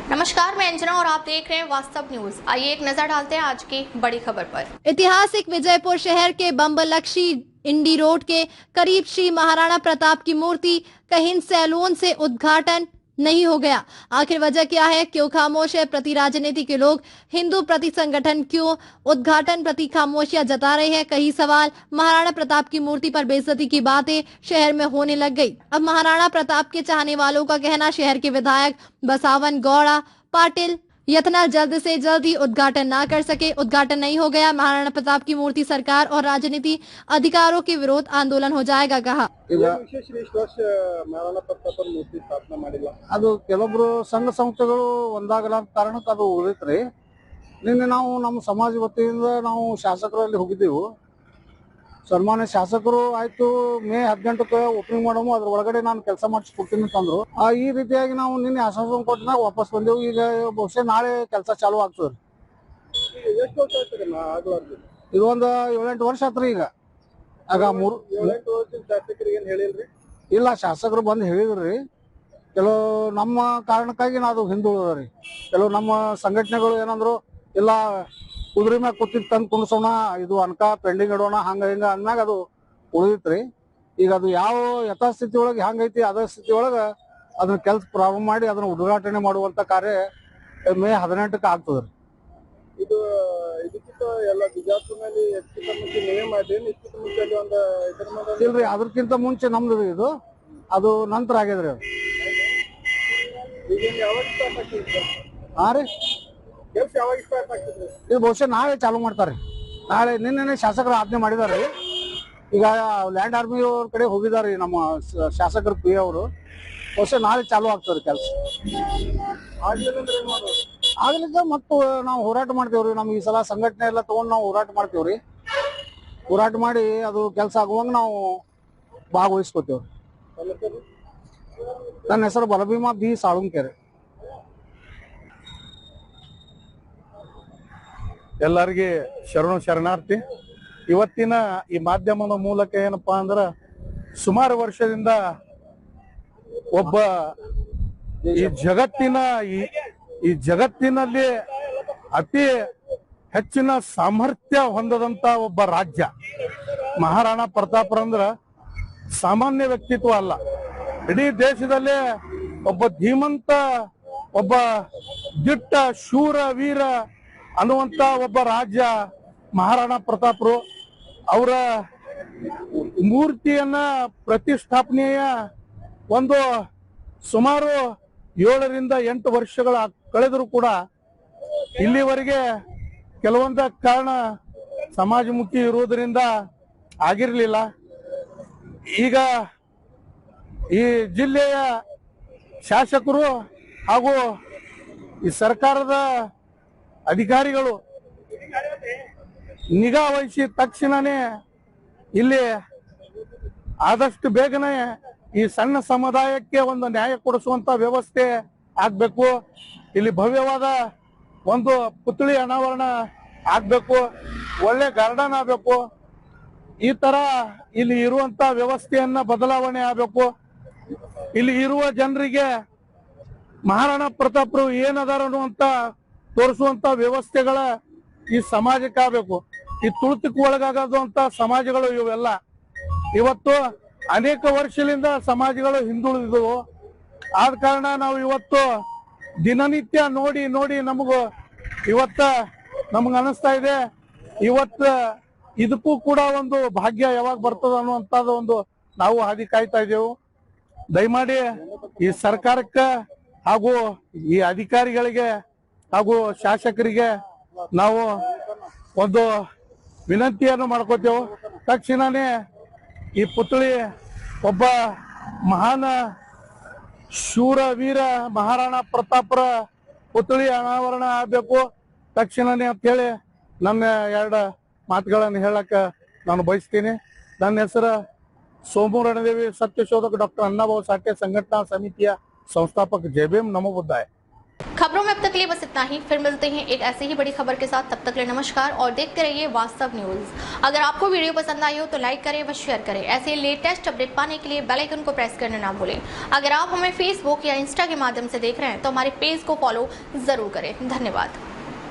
नमस्कार, मैं अंजना और आप देख रहे हैं वास्तव न्यूज। आइए एक नजर डालते हैं आज की बड़ी खबर पर। ऐतिहासिक विजयपुर शहर के बम्बलक्षी इंडी रोड के करीब श्री महाराणा प्रताप की मूर्ति का हिंद सैलून से उद्घाटन नहीं हो गया। आखिर वजह क्या है? क्यों खामोश है प्रति राजनीति के लोग? हिंदू प्रति संगठन क्यों उद्घाटन प्रति खामोशियां जता रहे हैं? कई सवाल। महाराणा प्रताप की मूर्ति पर बेइज्जती की बातें शहर में होने लग गई। अब महाराणा प्रताप के चाहने वालों का कहना, शहर के विधायक बसावन गौड़ा पाटिल यत्नाल जल्द से जल्द ही उद्घाटन ना कर सके। उद्घाटन नहीं हो गया, महाराणा प्रताप की मूर्ति सरकार और राजनीति अधिकारों के विरोध आंदोलन हो जाएगा कहा। महाराणा प्रताप मूर्ति स्थापना ಅದು ಕೆಲವೊಬ್ರು ಸಂಘ ಸಂಸ್ಥೆಗಳು ಒಂದಾಗಲಾರ ಕಾರಣಕ್ಕೆ ಅದು ಉಳಿತ್ರಿ. ನಿನ್ನೆ ನಾವು ನಮ್ಮ ಸಮಾಜ ವತಿಯಿಂದ ನಾವು ಶಾಸಕರಲ್ಲಿ ಹೋಗಿದ್ದೆವು. ಸನ್ಮಾನ್ಯ ಶಾಸಕರು ಆಯ್ತು ಮೇ 18ಕ್ಕೆ ಓಪನಿಂಗ್ ಮಾಡೋದು, ಅದ್ರ ಒಳಗಡೆ ನಾನು ಕೆಲಸ ಮಾಡಿಸ್ಕೊಡ್ತೀನಿ ಅಂತಂದ್ರು. ಈ ರೀತಿಯಾಗಿ ನಾವು ನಿನ್ನೆ ಆಶ್ವಾಸನೆ ಕೊಟ್ಟಾಗ ವಾಪಸ್ ಬಂದೆವು. ಈಗ ಬಹುಶಃ ನಾಳೆ ಕೆಲಸ ಚಾಲೂ ಆಗ್ತದೆ. ಎಷ್ಟು ವರ್ಷ ಆಗ್ತದೆ? ಇದು ಒಂದು 7-8 ವರ್ಷ ಆತ್ರಿ. ಈಗ ಆಗ 7-8 ವರ್ಷದ ಶಾಸಕರಿಗೆ ಏನು ಹೇಳಿಲ್ರಿ? ಇಲ್ಲ, ಶಾಸಕರು ಬಂದು ಹೇಳಿದ್ರಿ. ಕೆಲವು ನಮ್ಮ ಕಾರಣಕ್ಕಾಗಿ ನಾವು ಹಿಂದುಳಿದ್ರಿ. ಕೆಲವು ನಮ್ಮ ಸಂಘಟನೆಗಳು ಏನಂದ್ರು, ಇಲ್ಲ ಕುದುರೆ ಮ್ಯಾಗ ಕೂತಿದ್ ತಂದು ಕುಣಿಸೋಣ, ಇದು ಅನ್ಕ ಪೆಂಡಿಂಗ್ ಇಡೋಣ, ಹಂಗ ಹಿಂಗ ಅಂದ್ಮ್ಯಾಗ ಅದು ಉಳಿದಿತ್ರಿ. ಈಗ ಅದು ಯಾವ ಯಥಾಸ್ಥಿತಿ ಒಳಗೆ ಹೆಂಗೈತಿ ಅದೇ ಸ್ಥಿತಿ ಒಳಗ ಅದನ್ನ ಕೆಲಸ ಪ್ರಾರಂಭ ಮಾಡಿ ಅದನ್ನ ಉದ್ಘಾಟನೆ ಮಾಡುವಂತ ಕಾರ್ಯ ಮೇ 18ಕ್ಕೆ ಆಗ್ತದ್ರಿ. ಇದು ಇದಕ್ಕಿಂತ ಎಲ್ಲ ಬಿಜಾಪುರ್ನಲ್ಲಿ ನೀವೇ ಮಾಡಿ ಇಲ್ರಿ, ಅದಕ್ಕಿಂತ ಮುಂಚೆ ನಮ್ದು ಇದು, ಅದು ನಂತರ ಆಗ್ಯದ್ರಿ. ಅದು ಹಾ ರೀ, ಇದು ಬಹುಶಃ ನಾಳೆ ಚಾಲೂ ಮಾಡ್ತಾರೆ. ನಾಳೆ ನಿನ್ನೆ ಶಾಸಕರು ಆಜ್ಞೆ ಮಾಡಿದಾರೆ. ಈಗ ಲ್ಯಾಂಡ್ ಆರ್ಮಿ ಅವ್ರ ಕಡೆ ಹೋಗಿದಾರೆ ನಮ್ಮ ಶಾಸಕರು ಪಿ ಅವರು. ಬಹುಶಃ ನಾಳೆ ಚಾಲೂ ಆಗ್ತದೆ ಕೆಲಸ. ಆಗ್ಲಿಕ್ಕೆ ಮತ್ತು ನಾವು ಹೋರಾಟ ಮಾಡ್ತೇವ್ರಿ. ನಮ್ಗೆ ಈ ಸಲ ಸಂಘಟನೆ ಎಲ್ಲ ತಗೊಂಡು ನಾವು ಹೋರಾಟ ಮಾಡ್ತೇವ್ರಿ. ಹೋರಾಟ ಮಾಡಿ ಅದು ಕೆಲಸ ಆಗುವಂಗ ನಾವು ಭಾಗವಹಿಸ್ಕೋತೇವ್ರಿ. ನನ್ನ ಹೆಸರು ಬಲಭೀಮ ಬಿ ಸಾಳುಂಕೆರೆ. ಎಲ್ಲರಿಗೆ ಶರಣಾರ್ಥಿ. ಇವತ್ತಿನ ಈ ಮಾಧ್ಯಮದ ಮೂಲಕ ಏನಪ್ಪಾ ಅಂದ್ರ, ಸುಮಾರು ವರ್ಷದಿಂದ ಒಬ್ಬ ಈ ಜಗತ್ತಿನಲ್ಲಿ ಅತಿ ಹೆಚ್ಚಿನ ಸಾಮರ್ಥ್ಯ ಹೊಂದದಂತ ಒಬ್ಬ ರಾಜ್ಯ ಮಹಾರಾಣಾ ಪ್ರತಾಪರಂದ್ರ ಸಾಮಾನ್ಯ ವ್ಯಕ್ತಿತ್ವ ಅಲ್ಲ. ಇಡೀ ದೇಶದಲ್ಲೇ ಒಬ್ಬ ಧೀಮಂತ, ಒಬ್ಬ ದಿಟ್ಟ ಶೂರ ವೀರ ಅನ್ನುವಂತ ಒಬ್ಬ ರಾಜ್ಯ ಮಹಾರಾಣಾ ಪ್ರತಾಪರು. ಅವರ ಮೂರ್ತಿಯನ್ನ ಪ್ರತಿಷ್ಠಾಪನೆಯ ಒಂದು ಸುಮಾರು 7ರಿಂದ 8 ವರ್ಷಗಳ ಕಳೆದರೂ ಕೂಡ ಇಲ್ಲಿವರೆಗೆ ಕೆಲವೊಂದ ಕಾರಣ ಸಮಾಜಮುಖಿ ಇರುವುದರಿಂದ ಆಗಿರ್ಲಿಲ್ಲ. ಈಗ ಈ ಜಿಲ್ಲೆಯ ಶಾಸಕರು ಹಾಗೂ ಈ ಸರ್ಕಾರದ ಅಧಿಕಾರಿಗಳು ನಿಗಾ ವಹಿಸಿ ತಕ್ಷಣನೇ ಇಲ್ಲಿ ಆದಷ್ಟು ಬೇಗನೆ ಈ ಸಣ್ಣ ಸಮುದಾಯಕ್ಕೆ ಒಂದು ನ್ಯಾಯ ಕೊಡಿಸುವಂತ ವ್ಯವಸ್ಥೆ ಆಗ್ಬೇಕು. ಇಲ್ಲಿ ಭವ್ಯವಾದ ಒಂದು ಪುತ್ಥಳಿ ಅನಾವರಣ ಆಗ್ಬೇಕು, ಒಳ್ಳೆ ಗಾರ್ಡನ್ ಆಗ್ಬೇಕು. ಈ ತರ ಇಲ್ಲಿ ಇರುವಂತ ವ್ಯವಸ್ಥೆಯನ್ನ ಬದಲಾವಣೆ ಆಗ್ಬೇಕು. ಇಲ್ಲಿ ಇರುವ ಜನರಿಗೆ ಮಹಾರಾಣಾ ಪ್ರತಾಪರು ಏನದಾರ ಅನ್ನುವಂತ ತೋರಿಸುವಂತ ವ್ಯವಸ್ಥೆಗಳ ಈ ಸಮಾಜಕ್ಕೆ ಆಗ್ಬೇಕು. ಈ ತುಳಿತಕ್ಕೆ ಒಳಗಾಗದು ಅಂತ ಸಮಾಜಗಳು ಇವೆಲ್ಲ ಇವತ್ತು ಅನೇಕ ವರ್ಷದಿಂದ ಸಮಾಜಗಳು ಹಿಂದುಳಿದವು. ಆದ ಕಾರಣ ನಾವು ಇವತ್ತು ದಿನನಿತ್ಯ ನೋಡಿ ನೋಡಿ ಇವತ್ತ ನಮಗ ಅನಿಸ್ತಾ ಇದೆ, ಇವತ್ತ ಇದಕ್ಕೂ ಕೂಡ ಒಂದು ಭಾಗ್ಯ ಯಾವಾಗ ಬರ್ತದ ಅನ್ನುವಂಥದ್ದು ಒಂದು ನಾವು ಹಾದಿ ಕಾಯ್ತಾ ಇದ್ದೇವೆ. ದಯಮಾಡಿ ಈ ಸರ್ಕಾರಕ್ಕೆ ಹಾಗೂ ಈ ಅಧಿಕಾರಿಗಳಿಗೆ ಹಾಗೂ ಶಾಸಕರಿಗೆ ನಾವು ಒಂದು ವಿನಂತಿಯನ್ನು ಮಾಡ್ಕೋತೇವೆ. ತಕ್ಷಣನೇ ಈ ಪುತ್ಥಳಿ ಒಬ್ಬ ಮಹಾನ್ ಶೂರ ವೀರ ಮಹಾರಾಣಾ ಪ್ರತಾಪರ ಪುತ್ಥಳಿ ಅನಾವರಣ ಆಗ್ಬೇಕು ತಕ್ಷಣನೇ ಅಂತ ಹೇಳಿ ನನ್ನ 2 ಮಾತುಗಳನ್ನು ಹೇಳಕ್ಕ ನಾನು ಬಯಸ್ತೀನಿ. ನನ್ನ ಹೆಸರು ಸೋಮು ರಣದೇವಿ, ಸತ್ಯಶೋಧಕ ಡಾಕ್ಟರ್ ಅಣ್ಣಾಭಾऊ ಸಾಠೆ ಸಂಘಟನಾ ಸಮಿತಿಯ ಸಂಸ್ಥಾಪಕ. ಜೈ ಭೀಮ್, ನಮೋ ಬುದ್ಧಾಯ. खबरों में अब तक के लिए बस इतना ही। फिर मिलते हैं एक ऐसी ही बड़ी खबर के साथ। तब तक के लिए नमस्कार और देखते रहिए वास्तव न्यूज। अगर आपको वीडियो पसंद आई हो तो लाइक करें व शेयर करें। ऐसे लेटेस्ट अपडेट पाने के लिए बेल आइकन को प्रेस करना ना भूलें। अगर आप हमें फेसबुक या इंस्टा के माध्यम से देख रहे हैं तो हमारे पेज को फॉलो जरूर करें। धन्यवाद।